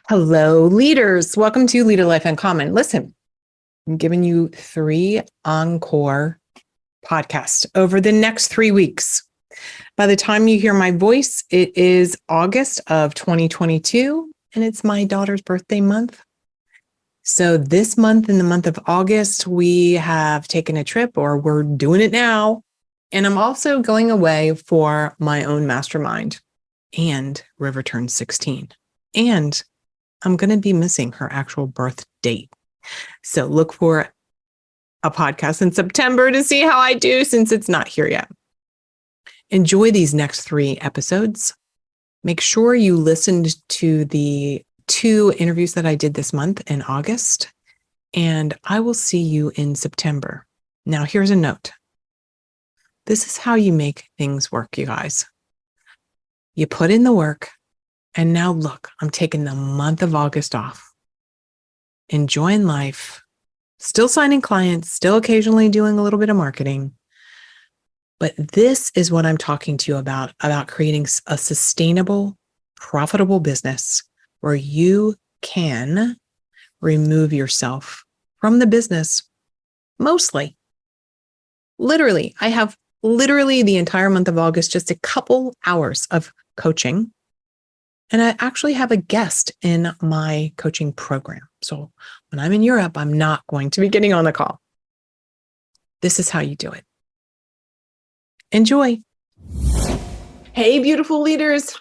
Hello, leaders. Welcome to Leader Life Uncommon. Listen, I'm giving you 3 Encore podcasts over the next 3 weeks. By the time you hear my voice, it is August of 2022, and it's my daughter's birthday month. So this month, in the month of August, we have taken a trip, or we're doing it now. And I'm also going away for my own mastermind, and River turns 16. And I'm going to be missing her actual birth date. So look for a podcast in September to see how I do since it's not here yet. Enjoy these next 3 episodes. Make sure you listened to the 2 interviews that I did this month in August, and I will see you in September. Now, here's a note. This is how you make things work, you guys. You put in the work. And now look, I'm taking the month of August off, enjoying life, still signing clients, still occasionally doing a little bit of marketing. But this is what I'm talking to you about creating a sustainable, profitable business where you can remove yourself from the business mostly. Literally, I have the entire month of August, just a couple hours of coaching. And I actually have a guest in my coaching program. So when I'm in Europe, I'm not going to be getting on the call. This is how you do it. Enjoy. Hey, beautiful leaders.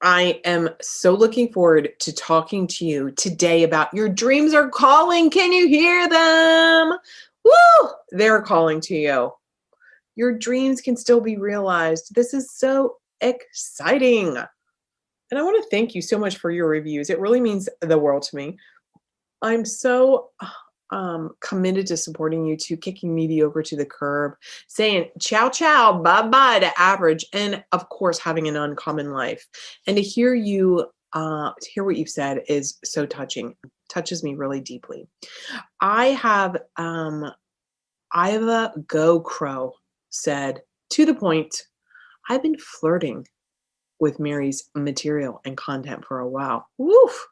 I am so looking forward to talking to you today about your dreams are calling. Can you hear them? Woo! They're calling to you. Your dreams can still be realized. This is so exciting. And I want to thank you so much for your reviews. It really means the world to me. I'm so committed to supporting you, to kicking mediocre to the curb, saying ciao, ciao, bye-bye to average, and of course, having an uncommon life. And to hear you, to hear what you've said is so touching, touches me really deeply. I have Iva Go Crow said, to the point, I've been flirting with Mary's material and content for a while. Woof!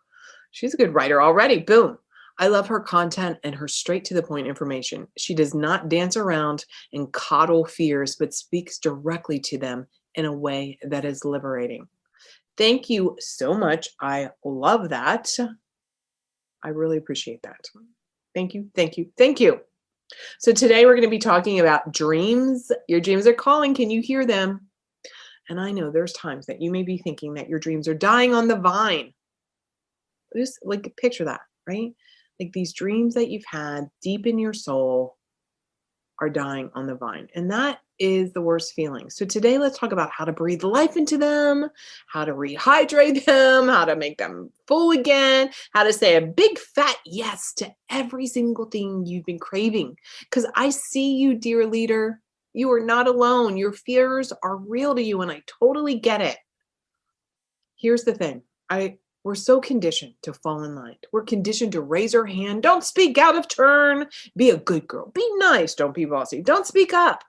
She's a good writer already. Boom. I love her content and her straight to the point information. She does not dance around and coddle fears, but speaks directly to them in a way that is liberating. Thank you so much. I love that. I really appreciate that. Thank you, thank you, thank you. So today we're going to be talking about dreams. Your dreams are calling. Can you hear them? And I know there's times that you may be thinking that your dreams are dying on the vine. Just like picture that, right? Like these dreams that you've had deep in your soul are dying on the vine. And that is the worst feeling. So today let's talk about how to breathe life into them, how to rehydrate them, how to make them full again, how to say a big fat yes to every single thing you've been craving. Because I see you, dear leader. You are not alone. Your fears are real to you, and I totally get it. Here's the thing. We're so conditioned to fall in line. We're conditioned to raise our hand. Don't speak out of turn. Be a good girl. Be nice. Don't be bossy. Don't speak up.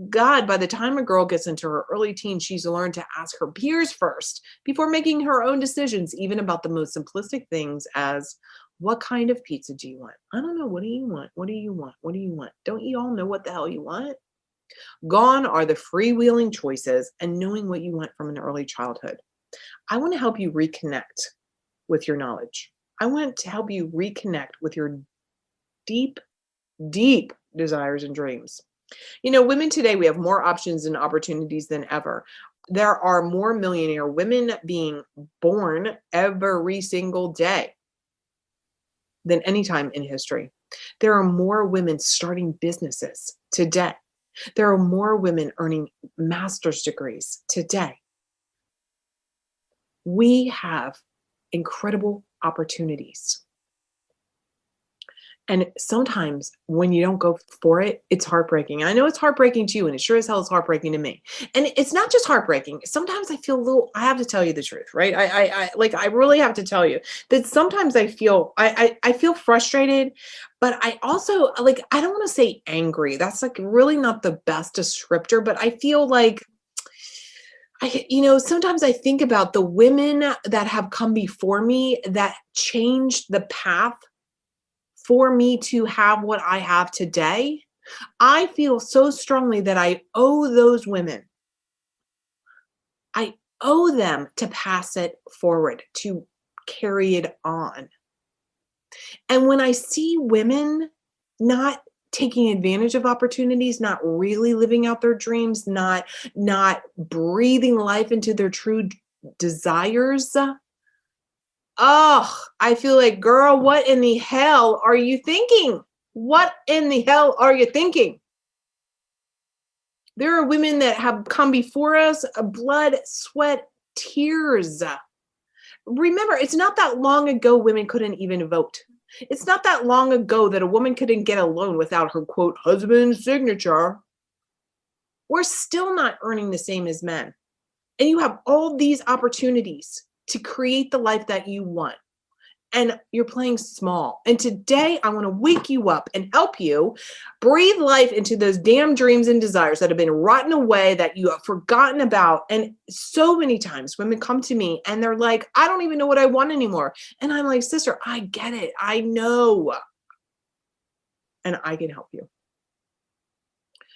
God, by the time a girl gets into her early teens, she's learned to ask her peers first before making her own decisions, even about the most simplistic things as, what kind of pizza do you want? I don't know. What do you want? What do you want? What do you want? Don't you all know what the hell you want? Gone are the freewheeling choices and knowing what you want from an early childhood. I want to help you reconnect with your knowledge. I want to help you reconnect with your deep, deep desires and dreams. You know, women today, we have more options and opportunities than ever. There are more millionaire women being born every single day than any time in history. There are more women starting businesses today. There are more women earning master's degrees today. We have incredible opportunities. And sometimes when you don't go for it, it's heartbreaking. I know it's heartbreaking to you, and it sure as hell is heartbreaking to me. And it's not just heartbreaking. Sometimes I feel a little, I have to tell you the truth, right? I really have to tell you that sometimes I feel frustrated, but I also I don't want to say angry. That's really not the best descriptor, but I feel like Sometimes I think about the women that have come before me that changed the path for me to have what I have today. I feel so strongly that I owe those women. I owe them to pass it forward, to carry it on. And when I see women not taking advantage of opportunities, not really living out their dreams, not breathing life into their true desires, I feel like, girl, what in the hell are you thinking? What in the hell are you thinking? There are women that have come before us, blood, sweat, tears. Remember, it's not that long ago women couldn't even vote. It's not that long ago that a woman couldn't get a loan without her, quote, husband's signature. We're still not earning the same as men. And you have all these opportunities to create the life that you want. And you're playing small. And today I want to wake you up and help you breathe life into those damn dreams and desires that have been rotten away, that you have forgotten about. And so many times women come to me and they're like, I don't even know what I want anymore. And I'm like, sister, I get it. I know. And I can help you.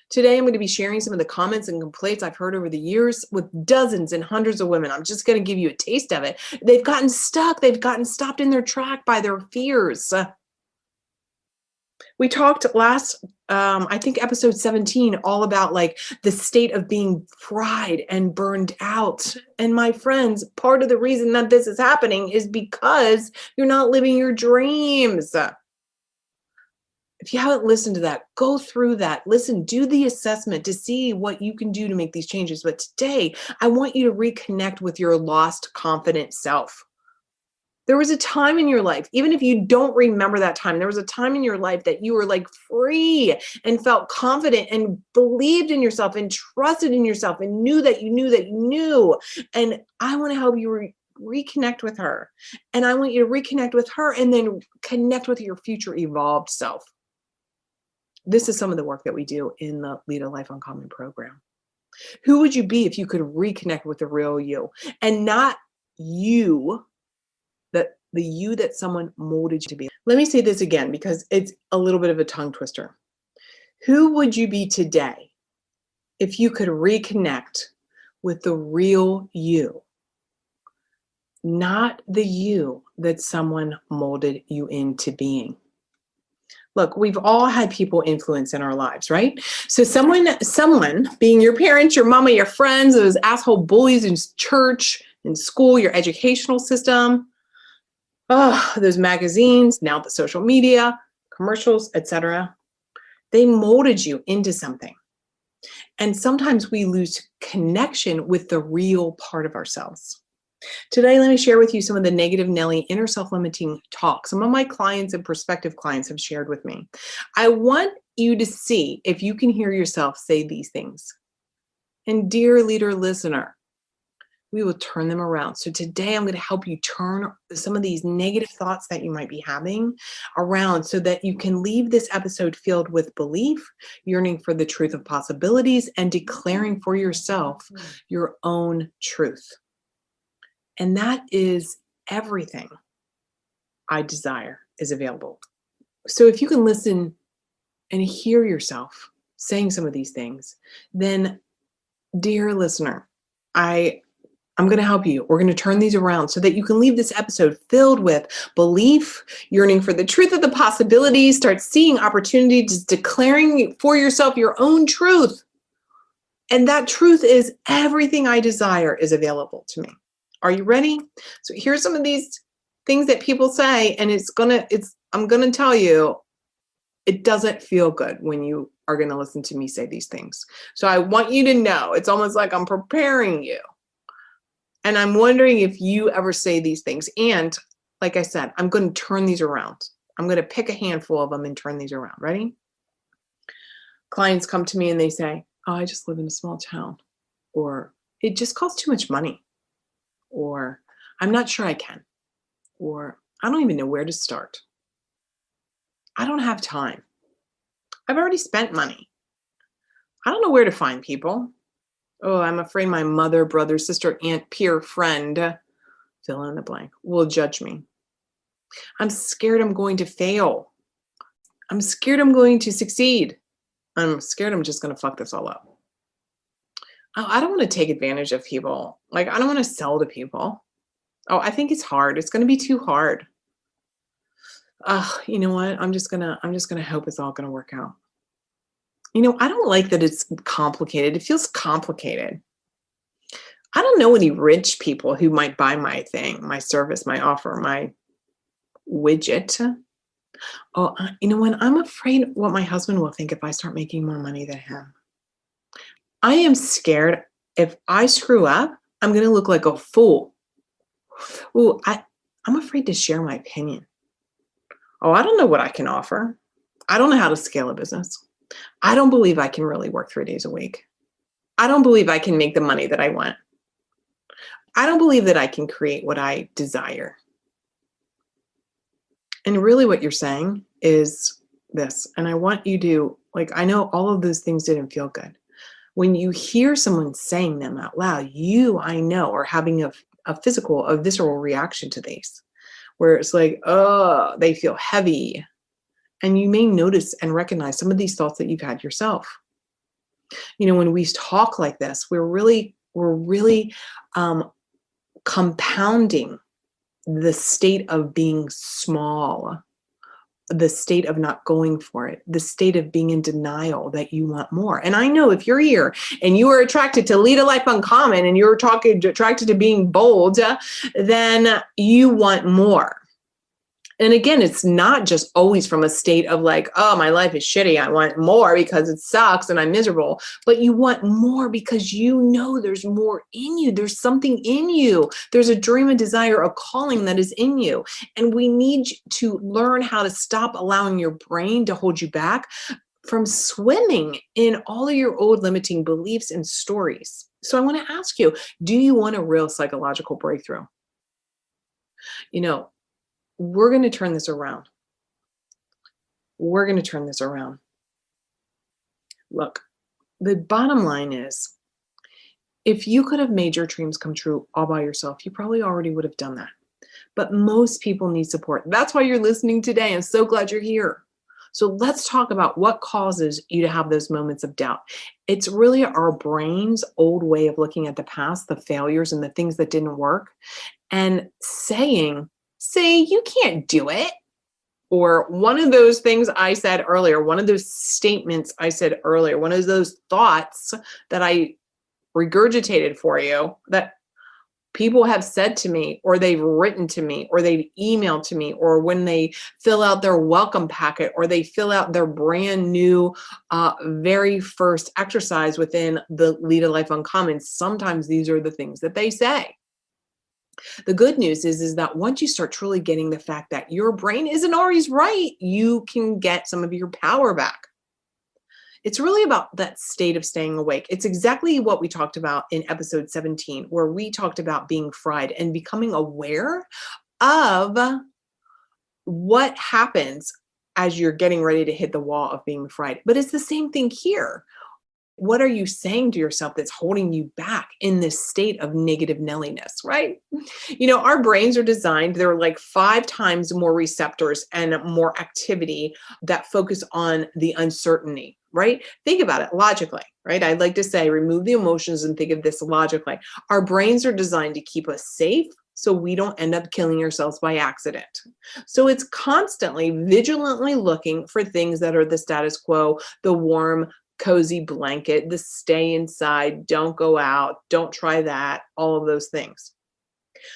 Today, I'm going to be sharing some of the comments and complaints I've heard over the years with dozens and hundreds of women. I'm just going to give you a taste of it. They've gotten stuck. They've gotten stopped in their track by their fears. We talked last, I think episode 17, all about like the state of being fried and burned out. And my friends, part of the reason that this is happening is because you're not living your dreams. If you haven't listened to that, go through that. Listen, do the assessment to see what you can do to make these changes. But today, I want you to reconnect with your lost, confident self. There was a time in your life, even if you don't remember that time, there was a time in your life that you were like free and felt confident and believed in yourself and trusted in yourself and knew that you knew that you knew. And I want to help you reconnect with her. And I want you to reconnect with her and then connect with your future evolved self. This is some of the work that we do in the Lead a Life Uncommon program. Who would you be if you could reconnect with the real you and not you, the you that someone molded you to be? Let me say this again because it's a little bit of a tongue twister. Who would you be today if you could reconnect with the real you, not the you that someone molded you into being? Look, we've all had people influence in our lives, right? So someone being your parents, your mama, your friends, those asshole bullies in church, in school, your educational system, those magazines, now the social media, commercials, etc. They molded you into something. And sometimes we lose connection with the real part of ourselves. Today, let me share with you some of the negative Nelly inner self-limiting talk some of my clients and prospective clients have shared with me. I want you to see if you can hear yourself say these things. And dear leader listener, we will turn them around. So today I'm going to help you turn some of these negative thoughts that you might be having around so that you can leave this episode filled with belief, yearning for the truth of possibilities, and declaring for yourself your own truth. And that is everything I desire is available. So if you can listen and hear yourself saying some of these things, then dear listener, I'm going to help you. We're going to turn these around so that you can leave this episode filled with belief, yearning for the truth of the possibilities, start seeing opportunities, declaring for yourself your own truth. And that truth is everything I desire is available to me. Are you ready? So here's some of these things that people say, and I'm going to tell you, it doesn't feel good when you are going to listen to me say these things. So I want you to know, it's almost like I'm preparing you. And I'm wondering if you ever say these things. And like I said, I'm going to turn these around. I'm going to pick a handful of them and turn these around. Ready? Clients come to me and they say, oh, I just live in a small town. Or it just costs too much money. Or I'm not sure I can. Or I don't even know where to start. I don't have time. I've already spent money. I don't know where to find people. Oh, I'm afraid my mother, brother, sister, aunt, peer, friend, fill in the blank, will judge me. I'm scared I'm going to fail. I'm scared I'm going to succeed. I'm scared I'm just going to fuck this all up. Oh, I don't want to take advantage of people. Like, I don't want to sell to people. Oh, I think it's hard. It's going to be too hard. You know what? I'm just gonna hope it's all gonna work out. I don't like that it's complicated. It feels complicated. I don't know any rich people who might buy my thing, my service, my offer, my widget. Oh, you know what? I'm afraid what my husband will think if I start making more money than him. I am scared if I screw up, I'm gonna look like a fool. Ooh, I'm afraid to share my opinion. Oh, I don't know what I can offer. I don't know how to scale a business. I don't believe I can really work 3 days a week. I don't believe I can make the money that I want. I don't believe that I can create what I desire. And really what you're saying is this, and I want you to, I know all of those things didn't feel good. When you hear someone saying them out loud, I know, are having a visceral reaction to these, where it's like, oh, they feel heavy. And you may notice and recognize some of these thoughts that you've had yourself. When we talk like this, we're really compounding the state of being small, the state of not going for it, the state of being in denial that you want more. And I know if you're here and you are attracted to lead a life uncommon and you're attracted to being bold, then you want more. And again, it's not just always from a state of like, oh, my life is shitty. I want more because it sucks and I'm miserable. But you want more because you know there's more in you. There's something in you. There's a dream, a desire, a calling that is in you. And we need to learn how to stop allowing your brain to hold you back from swimming in all of your old limiting beliefs and stories. So I want to ask you, do you want a real psychological breakthrough? We're going to turn this around. We're going to turn this around. Look, the bottom line is, if you could have made your dreams come true all by yourself, you probably already would have done that. But most people need support. That's why you're listening today. I'm so glad you're here. So let's talk about what causes you to have those moments of doubt. It's really our brain's old way of looking at the past, the failures and the things that didn't work, and say, you can't do it. Or one of those things I said earlier, one of those statements I said earlier, one of those thoughts that I regurgitated for you that people have said to me, or they've written to me, or they've emailed to me, or when they fill out their welcome packet, or they fill out their brand new very first exercise within the Lead a Life Uncommon, sometimes these are the things that they say. The good news is that once you start truly getting the fact that your brain isn't always right, you can get some of your power back. It's really about that state of staying awake. It's exactly what we talked about in episode 17, where we talked about being fried and becoming aware of what happens as you're getting ready to hit the wall of being fried. But it's the same thing here. What are you saying to yourself that's holding you back in this state of negative Nelliness, right? Our brains are designed, there are like 5 times more receptors and more activity that focus on the uncertainty, right? Think about it logically, right? I'd like to say, remove the emotions and think of this logically. Our brains are designed to keep us safe, so we don't end up killing ourselves by accident. So it's constantly, vigilantly looking for things that are the status quo, the warm, cozy blanket, the stay inside, don't go out, don't try that, all of those things.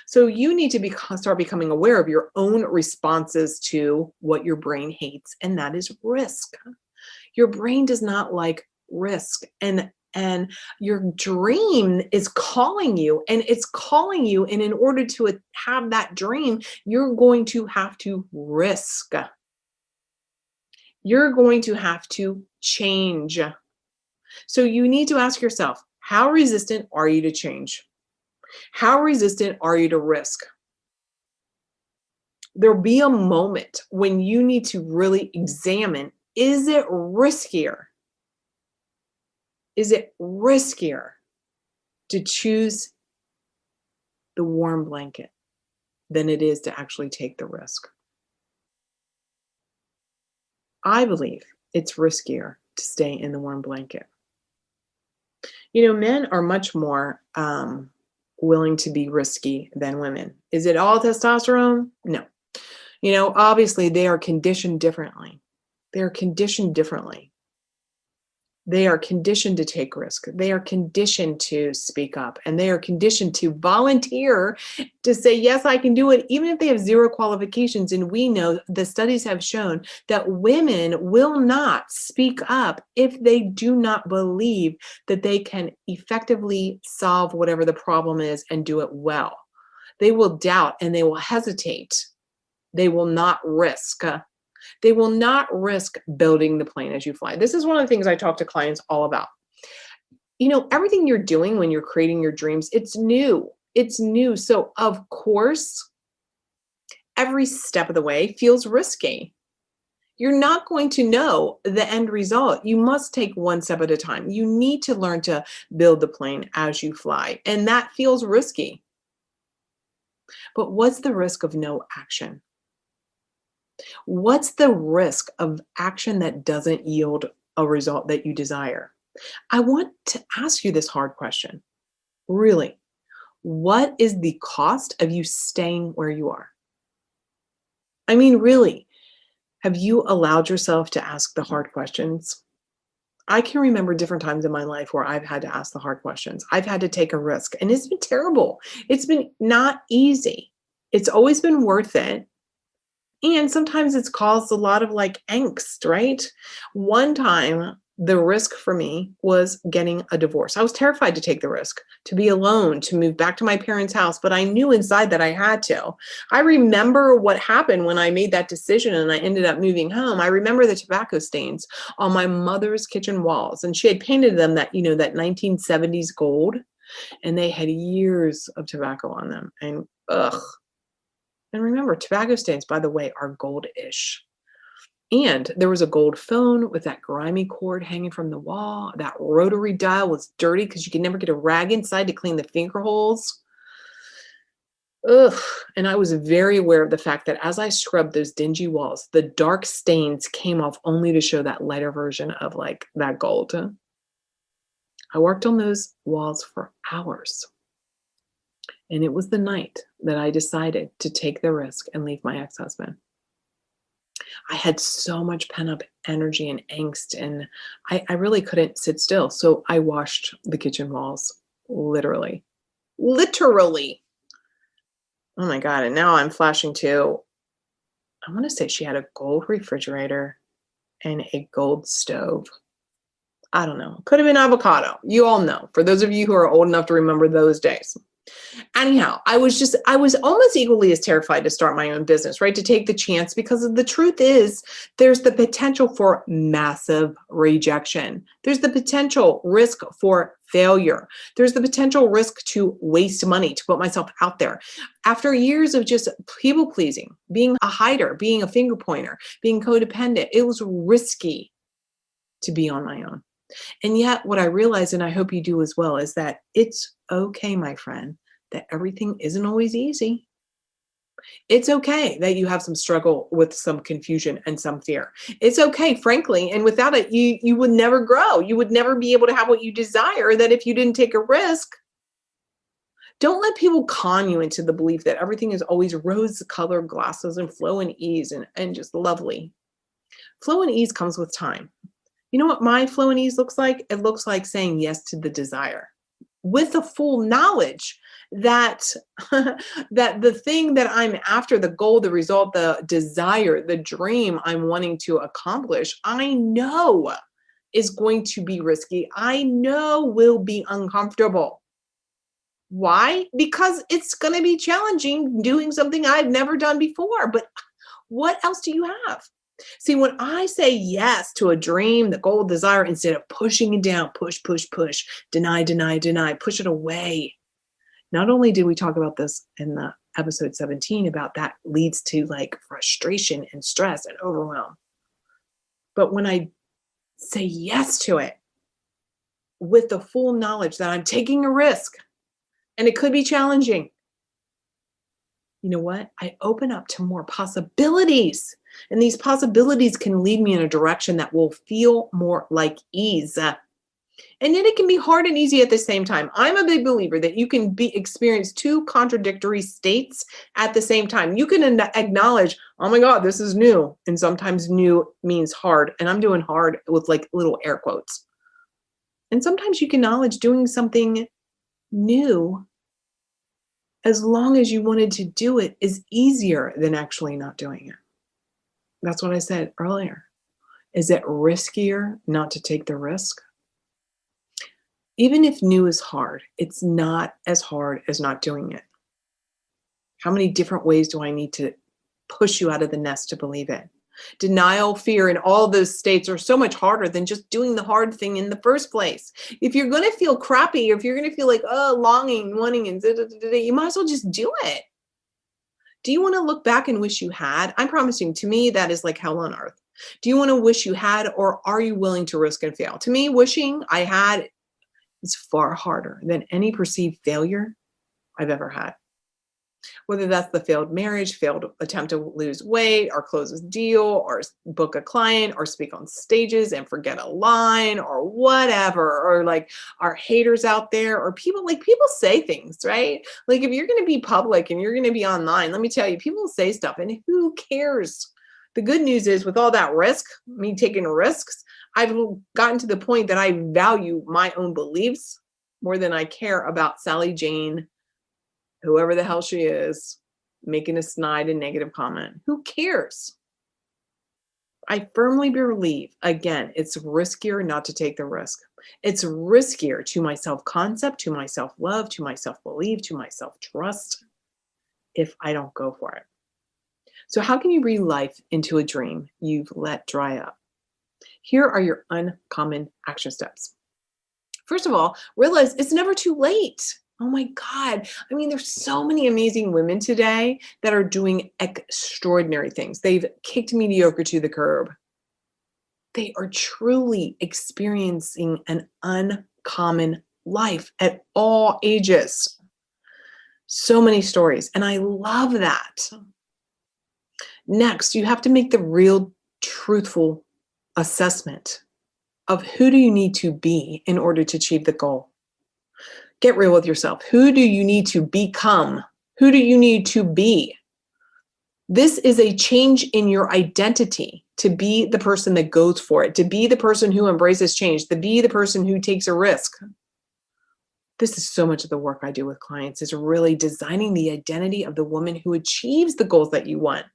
So you need to start becoming aware of your own responses to what your brain hates, and that is risk. Your brain does not like risk, and your dream is calling you, and it's calling you, and in order to have that dream, you're going to have to risk. You're going to have to change. So you need to ask yourself, how resistant are you to change? How resistant are you to risk? There'll be a moment when you need to really examine, is it riskier? Is it riskier to choose the warm blanket than it is to actually take the risk. I believe it's riskier to stay in the warm blanket. Men are much more willing to be risky than women. Is it all testosterone? No. Obviously they are conditioned differently. They are conditioned differently. They are conditioned to take risk. They are conditioned to speak up, and they are conditioned to volunteer to say, yes, I can do it, even if they have zero qualifications. And we know the studies have shown that women will not speak up if they do not believe that they can effectively solve whatever the problem is and do it well. They will doubt and they will hesitate. They will not risk. They will not risk building the plane as you fly. This is one of the things I talk to clients all about. Everything you're doing when you're creating your dreams, it's new. It's new. So of course, every step of the way feels risky. You're not going to know the end result. You must take one step at a time. You need to learn to build the plane as you fly. And that feels risky. But what's the risk of no action? What's the risk of action that doesn't yield a result that you desire? I want to ask you this hard question. Really, what is the cost of you staying where you are? I mean, really, have you allowed yourself to ask the hard questions? I can remember different times in my life where I've had to ask the hard questions. I've had to take a risk, and it's been terrible. It's been not easy. It's always been worth it. And sometimes it's caused a lot of angst, right? One time, the risk for me was getting a divorce. I was terrified to take the risk, to be alone, to move back to my parents' house, but I knew inside that I had to. I remember what happened when I made that decision and I ended up moving home. I remember the tobacco stains on my mother's kitchen walls, and she had painted them that 1970s gold, and they had years of tobacco on them. And ugh. And remember, tobacco stains, by the way, are goldish. And there was a gold phone with that grimy cord hanging from the wall. That rotary dial was dirty because you could never get a rag inside to clean the finger holes. Ugh. And I was very aware of the fact that as I scrubbed those dingy walls, the dark stains came off only to show that lighter version of that gold. I worked on those walls for hours. And it was the night that I decided to take the risk and leave my ex-husband. I had so much pent-up energy and angst, and I really couldn't sit still. So I washed the kitchen walls, literally. Literally. Oh my God. And now I'm flashing to, I want to say she had a gold refrigerator and a gold stove. I don't know. Could have been avocado. You all know. For those of you who are old enough to remember those days. Anyhow, I was almost equally as terrified to start my own business, right? To take the chance, because the truth is there's the potential for massive rejection. There's the potential risk for failure. There's the potential risk to waste money, to put myself out there. After years of just people pleasing, being a hider, being a finger pointer, being codependent, it was risky to be on my own. And yet what I realized, and I hope you do as well, is that it's okay, my friend, that everything isn't always easy. It's okay that you have some struggle with some confusion and some fear. It's okay, frankly, and without it, you would never grow. You would never be able to have what you desire, that if you didn't take a risk. Don't let people con you into the belief that everything is always rose-colored glasses and flow and ease and just lovely. Flow and ease comes with time. You know what my flow and ease looks like? It looks like saying yes to the desire with the full knowledge that that the thing that I'm after, the goal, the result, the desire, the dream I'm wanting to accomplish, I know is going to be risky. I know will be uncomfortable. Why? Because it's going to be challenging doing something I've never done before. But what else do you have? See, when I say yes to a dream, the goal, desire, instead of pushing it down, push, deny, push it away. Not only did we talk about this in the episode 17 about that leads to frustration and stress and overwhelm. But when I say yes to it, with the full knowledge that I'm taking a risk and it could be challenging, you know what? I open up to more possibilities. And these possibilities can lead me in a direction that will feel more like ease. And yet it can be hard and easy at the same time. I'm a big believer that you can experience two contradictory states at the same time. You can acknowledge, oh my God, this is new. And sometimes new means hard. And I'm doing hard with like little air quotes. And sometimes you can acknowledge doing something new, as long as you wanted to do it, is easier than actually not doing it. That's what I said earlier. Is it riskier not to take the risk? Even if new is hard, it's not as hard as not doing it. How many different ways do I need to push you out of the nest to believe it? Denial, fear, and all those states are so much harder than just doing the hard thing in the first place. If you're going to feel crappy, if you're going to feel like, longing, wanting, and you might as well just do it. Do you want to look back and wish you had? I'm promising, to me, that is like hell on earth. Do you want to wish you had, or are you willing to risk and fail? To me, wishing I had is far harder than any perceived failure I've ever had. Whether that's the failed marriage, failed attempt to lose weight, or close a deal, or book a client, or speak on stages and forget a line, or whatever, or like our haters out there, or people say things, right? Like if you're going to be public and you're going to be online, let me tell you, people say stuff and who cares? The good news is with all that risk, me taking risks, I've gotten to the point that I value my own beliefs more than I care about Sally Jane, whoever the hell she is, making a snide and negative comment. Who cares? I firmly believe, again, it's riskier not to take the risk. It's riskier to my self-concept, to my self-love, to my self-belief, to my self-trust if I don't go for it. So how can you breathe life into a dream you've let dry up? Here are your uncommon action steps. First of all, realize it's never too late. Oh my God. I mean, there's so many amazing women today that are doing extraordinary things. They've kicked mediocre to the curb. They are truly experiencing an uncommon life at all ages. So many stories, and I love that. Next, you have to make the real, truthful assessment of who do you need to be in order to achieve the goal. Get real with yourself. Who do you need to become? Who do you need to be? This is a change in your identity to be the person that goes for it, to be the person who embraces change, to be the person who takes a risk. This is so much of the work I do with clients, is really designing the identity of the woman who achieves the goals that you want.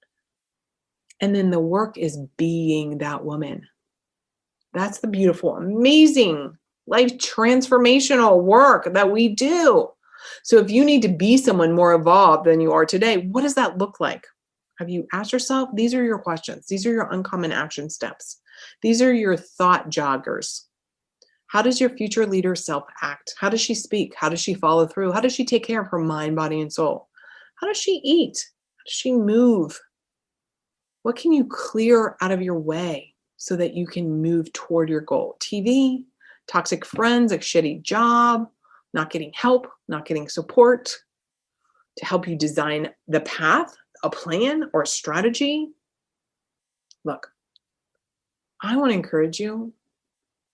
And then the work is being that woman. That's the beautiful, amazing, life transformational work that we do. So if you need to be someone more evolved than you are today, what does that look like? Have you asked yourself? These are your questions. These are your uncommon action steps. These are your thought joggers. How does your future leader self act? How does she speak? How does she follow through? How does she take care of her mind, body, and soul? How does she eat? How does she move? What can you clear out of your way so that you can move toward your goal? TV, toxic friends, a shitty job, not getting help, not getting support to help you design the path, a plan, or a strategy. Look, I want to encourage you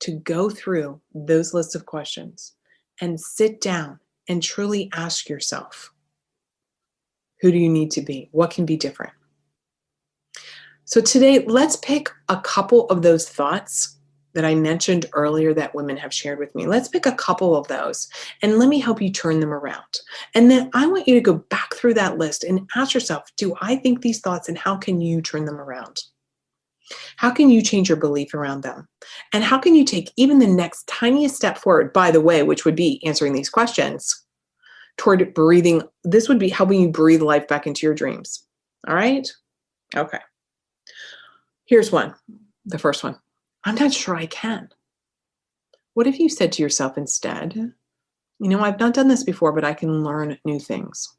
to go through those lists of questions and sit down and truly ask yourself, who do you need to be? What can be different? So today, let's pick a couple of those thoughts that I mentioned earlier that women have shared with me. Let's pick a couple of those and let me help you turn them around. And then I want you to go back through that list and ask yourself, do I think these thoughts, and how can you turn them around? How can you change your belief around them? And how can you take even the next tiniest step forward, by the way, which would be answering these questions, toward breathing? This would be helping you breathe life back into your dreams. All right? Okay. Here's one, the first one. I'm not sure I can. What if you said to yourself instead, I've not done this before, but I can learn new things?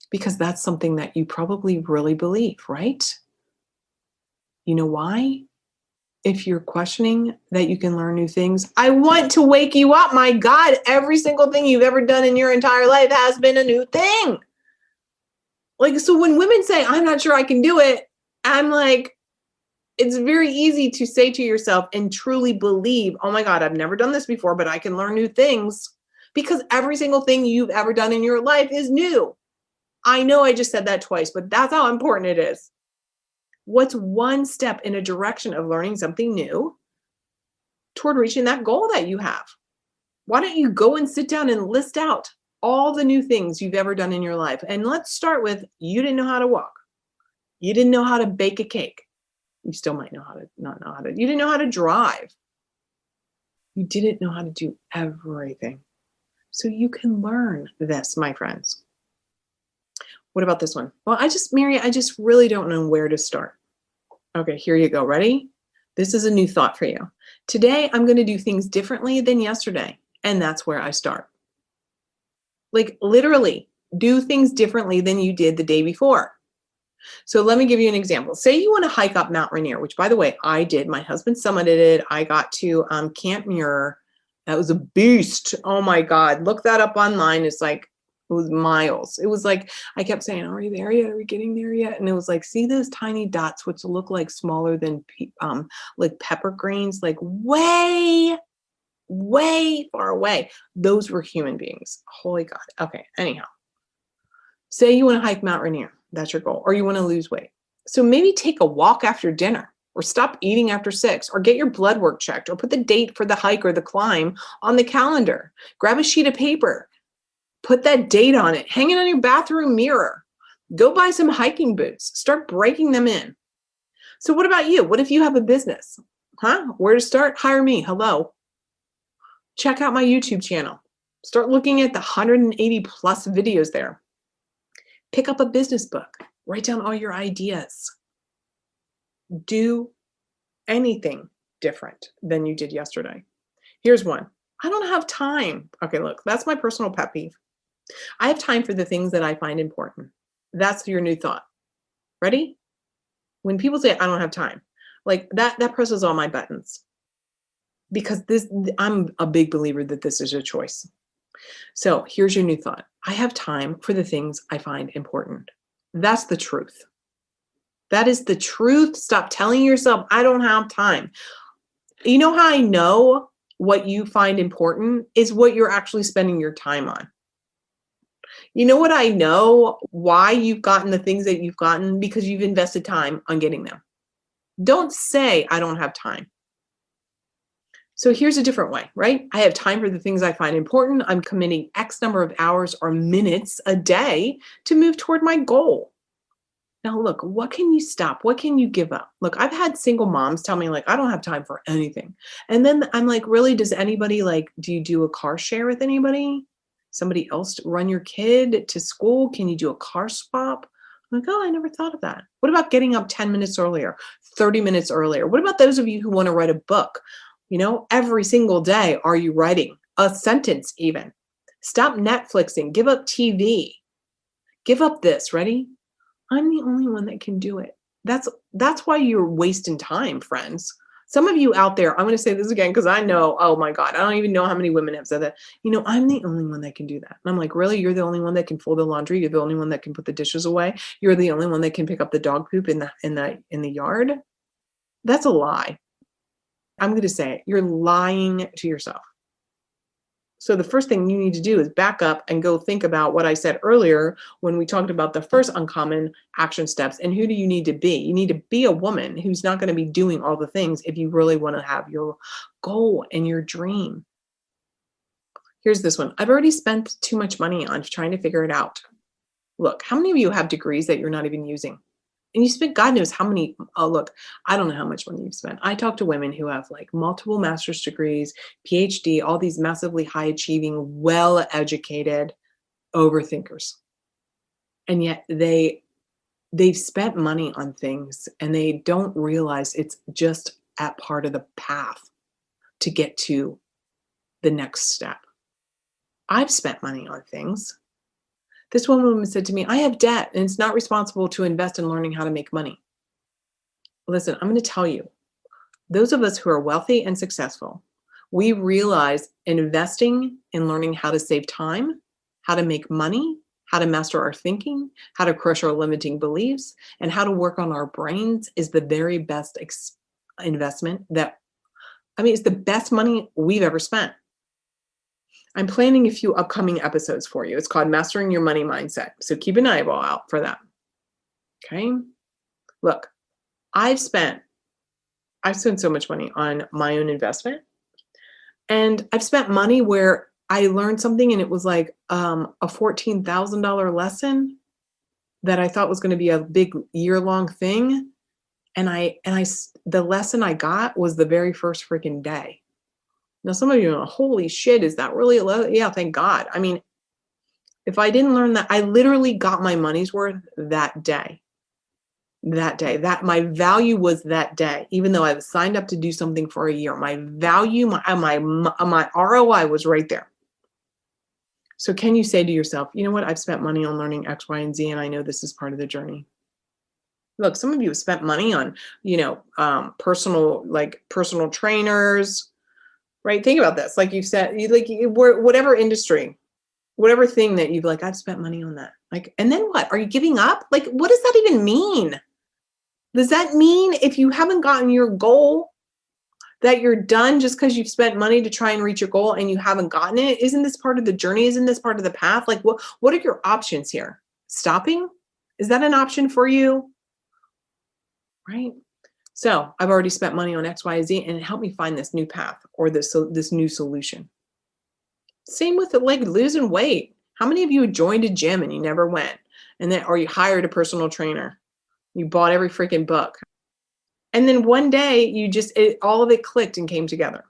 Because that's something that you probably really believe, right? You know why? if you're questioning that you can learn new things, I want to wake you up. My God, every single thing you've ever done in your entire life has been a new thing. Like, so when women say, I'm not sure I can do it, I'm like, it's very easy to say to yourself and truly believe, oh my God, I've never done this before, but I can learn new things, because every single thing you've ever done in your life is new. I know I just said that twice, but that's how important it is. What's one step in a direction of learning something new toward reaching that goal that you have? Why don't you go and sit down and list out all the new things you've ever done in your life? And let's start with, you didn't know how to walk. You didn't know how to bake a cake. You still might not know how to. You didn't know how to drive. You didn't know how to do everything. So you can learn this, my friends. What about this one? Well, Mary, I just really don't know where to start. Okay, here you go. Ready? This is a new thought for you. Today, I'm going to do things differently than yesterday. And that's where I start. Like, literally, do things differently than you did the day before. So let me give you an example. Say you want to hike up Mount Rainier, which, by the way, I did. My husband summited it. I got to Camp Muir. That was a beast. Oh my God. Look that up online. It's like, it was miles. It was like, I kept saying, are we there yet? Are we getting there yet? And it was like, see those tiny dots, which look like smaller than like pepper grains, like way, way far away. Those were human beings. Holy God. Okay. Anyhow, say you want to hike Mount Rainier. That's your goal. Or you want to lose weight. So maybe take a walk after dinner, or stop eating after 6, or get your blood work checked, or put the date for the hike or the climb on the calendar. Grab a sheet of paper, put that date on it, hang it on your bathroom mirror. Go buy some hiking boots, start breaking them in. So what about you? What if you have a business? Where to start? Hire me. Hello. Check out my YouTube channel. Start looking at the 180 plus videos there. Pick up a business book. Write down all your ideas. Do anything different than you did yesterday. Here's one. I don't have time. Okay, look, that's my personal pet peeve. I have time for the things that I find important. That's your new thought. Ready? When people say I don't have time, like that presses all my buttons. Because I'm a big believer that this is a choice. So here's your new thought. I have time for the things I find important. That's the truth. That is the truth. Stop telling yourself, I don't have time. You know how I know what you find important is what you're actually spending your time on. You know what I know why you've gotten the things that you've gotten? Because you've invested time on getting them. Don't say, I don't have time. So here's a different way, right? I have time for the things I find important. I'm committing X number of hours or minutes a day to move toward my goal. Now, look, what can you stop? What can you give up? Look, I've had single moms tell me, like, I don't have time for anything. And then I'm like, really, does anybody, like, do you do a car share with anybody? Somebody else run your kid to school? Can you do a car swap? I'm like, oh, I never thought of that. What about getting up 10 minutes earlier, 30 minutes earlier? What about those of you who want to write a book? You know, every single day, are you writing a sentence even? Stop Netflixing. Give up TV. Give up this. Ready? I'm the only one that can do it. That's why you're wasting time, friends. Some of you out there, I'm going to say this again because I know, oh my God, I don't even know how many women have said that. You know, I'm the only one that can do that. And I'm like, really? You're the only one that can fold the laundry? You're the only one that can put the dishes away? You're the only one that can pick up the dog poop in the yard? That's a lie. I'm going to say it. You're lying to yourself. So the first thing you need to do is back up and go think about what I said earlier when we talked about the first uncommon action steps. And who do you need to be? You need to be a woman who's not going to be doing all the things if you really want to have your goal and your dream. Here's this one. I've already spent too much money on trying to figure it out. Look, how many of you have degrees that you're not even using? And you spent God knows how many, look, I don't know how much money you've spent. I talk to women who have like multiple master's degrees, PhD, all these massively high achieving, well-educated overthinkers. And yet they've spent money on things and they don't realize it's just at part of the path to get to the next step. I've spent money on things. This one woman said to me, I have debt and it's not responsible to invest in learning how to make money. Listen, I'm going to tell you, those of us who are wealthy and successful, we realize investing in learning how to save time, how to make money, how to master our thinking, how to crush our limiting beliefs, and how to work on our brains is the very best investment it's the best money we've ever spent. I'm planning a few upcoming episodes for you. It's called Mastering Your Money Mindset. So keep an eyeball out for that. Okay. Look, I've spent so much money on my own investment, and I've spent money where I learned something and it was like a $14,000 lesson that I thought was going to be a big year-long thing. And the lesson I got was the very first freaking day. Now, some of you are, holy shit, is that really a lesson? Yeah, thank God. I mean, if I didn't learn that, I literally got my money's worth that day. That my value was that day, even though I was signed up to do something for a year. My value, my ROI was right there. So can you say to yourself, you know what? I've spent money on learning X, Y, and Z, and I know this is part of the journey. Look, some of you have spent money on, personal trainers, right? Think about this. Like you said, whatever industry, whatever thing that you've I've spent money on that. And then what? Are you giving up? What does that even mean? Does that mean if you haven't gotten your goal that you're done just because you've spent money to try and reach your goal and you haven't gotten it? Isn't this part of the journey? Isn't this part of the path? What are your options here? Stopping? Is that an option for you? Right? So I've already spent money on X, Y, Z, and it helped me find this new path or this new solution. Same with losing weight. How many of you joined a gym and you never went? Or you hired a personal trainer? You bought every freaking book. And then one day all of it clicked and came together.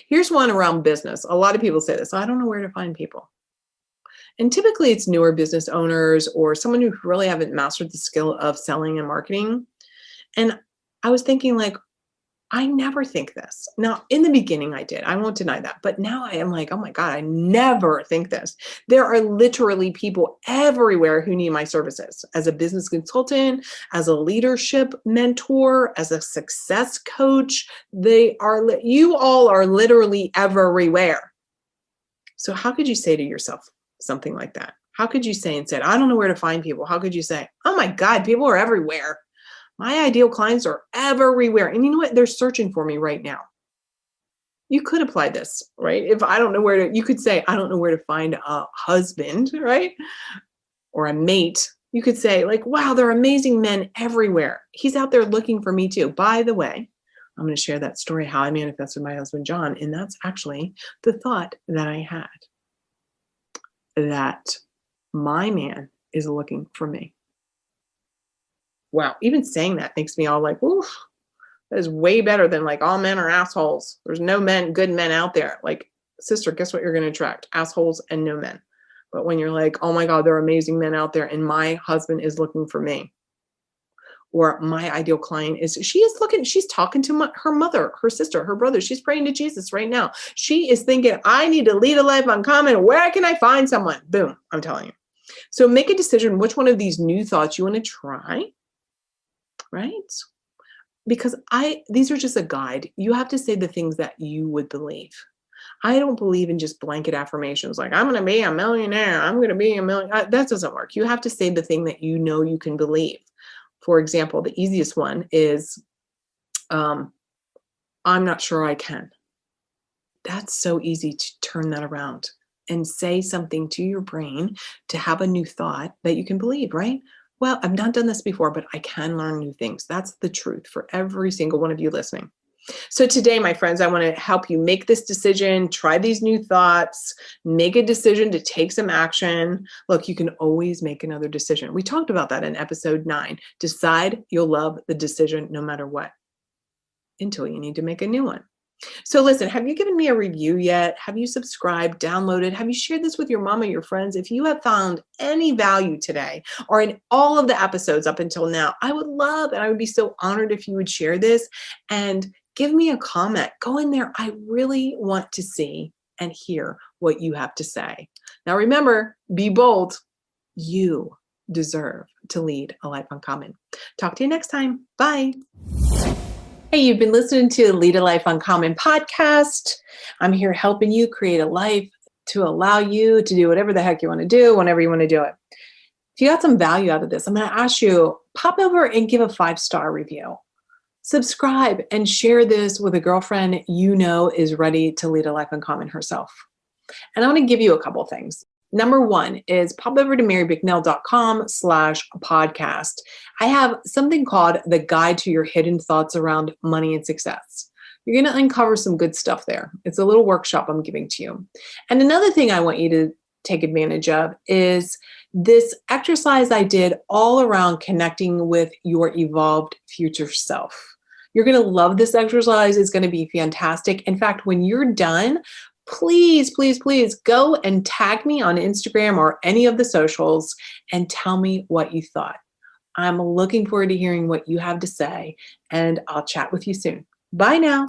Here's one around business. A lot of people say this. I don't know where to find people. And typically it's newer business owners or someone who really haven't mastered the skill of selling and marketing. And I was thinking I never think this. Now, in the beginning I did. I won't deny that. But now I am oh my God, I never think this. There are literally people everywhere who need my services as a business consultant, as a leadership mentor, as a success coach. You all are literally everywhere. So how could you say to yourself something like that? How could you say instead, I don't know where to find people? How could you say, oh my God, people are everywhere. My ideal clients are everywhere. And you know what? They're searching for me right now. You could apply this, right? You could say, I don't know where to find a husband, right? Or a mate. You could say wow, there are amazing men everywhere. He's out there looking for me too. By the way, I'm going to share that story, how I manifested my husband, John. And that's actually the thought that I had, that my man is looking for me. Wow, even saying that makes me all oof, that is way better than all men are assholes. There's no good men out there. Sister, guess what you're going to attract? Assholes and no men. But when you're oh my God, there are amazing men out there and my husband is looking for me. Or my ideal client she's talking to her mother, her sister, her brother. She's praying to Jesus right now. She is thinking, I need to lead a life uncommon. Where can I find someone? Boom, I'm telling you. So make a decision which one of these new thoughts you want to try. Right? Because these are just a guide. You have to say the things that you would believe. I don't believe in just blanket affirmations I'm going to be a millionaire. I'm going to be a millionaire. That doesn't work. You have to say the thing that you know you can believe. For example, the easiest one is, I'm not sure I can. That's so easy to turn that around and say something to your brain to have a new thought that you can believe, right? Well, I've not done this before, but I can learn new things. That's the truth for every single one of you listening. So today, my friends, I want to help you make this decision, try these new thoughts, make a decision to take some action. Look, you can always make another decision. We talked about that in episode 9. Decide you'll love the decision no matter what, until you need to make a new one. So listen, have you given me a review yet? Have you subscribed, downloaded? Have you shared this with your mom or your friends? If you have found any value today or in all of the episodes up until now, I would love and I would be so honored if you would share this and give me a comment. Go in there. I really want to see and hear what you have to say. Now remember, be bold. You deserve to lead a life uncommon. Talk to you next time. Bye. Hey, you've been listening to the Lead a Life Uncommon podcast. I'm here helping you create a life to allow you to do whatever the heck you want to do, whenever you want to do it. If you got some value out of this, I'm going to ask you, pop over and give a 5-star review. Subscribe and share this with a girlfriend you know is ready to lead a life uncommon herself. And I want to give you a couple of things. Number one is pop over to marybicknell.com/podcast. I have something called the Guide to Your Hidden Thoughts Around Money and Success. You're going to uncover some good stuff there. It's a little workshop I'm giving to you. And another thing I want you to take advantage of is this exercise I did all around connecting with your evolved future self. You're going to love this exercise. It's going to be fantastic. In fact, when you're done, please, please, please go and tag me on Instagram or any of the socials and tell me what you thought. I'm looking forward to hearing what you have to say, and I'll chat with you soon. Bye now.